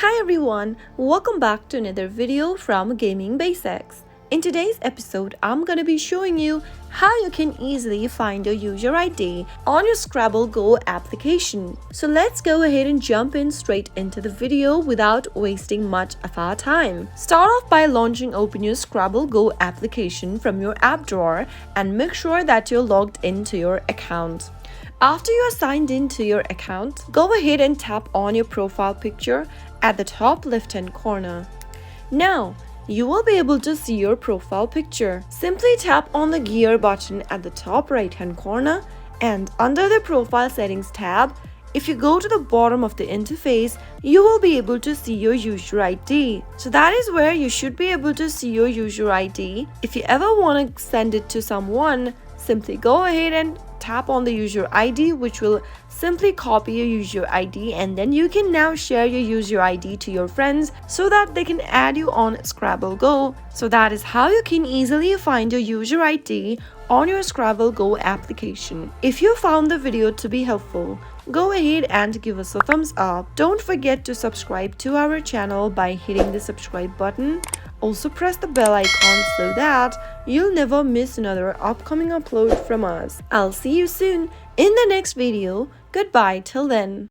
Hi everyone, welcome back to another video from Gaming Basics. In today's episode, I'm gonna be showing you how you can easily find your user ID on your Scrabble Go application. So let's go ahead and jump in straight into the video without wasting much of our time. Start off by open your Scrabble Go application from your app drawer and make sure that you're logged into your account. After you are signed into your account, go ahead and tap on your profile picture at the top left-hand corner. Now, you will be able to see your profile picture. Simply tap on the gear button at the top right-hand corner and under the Profile Settings tab, if you go to the bottom of the interface, you will be able to see your user ID. So that is where you should be able to see your user ID. If you ever want to send it to someone, simply go ahead and tap on the user ID, which will simply copy your user ID, and then you can now share your user ID to your friends so that they can add you on Scrabble Go. So that is how you can easily find your user ID on your Scrabble Go application. If you found the video to be helpful, go ahead and give us a thumbs up. Don't forget to subscribe to our channel by hitting the subscribe button. Also press the bell icon so that you'll never miss another upcoming upload from us. I'll see you soon in the next video. Goodbye till then.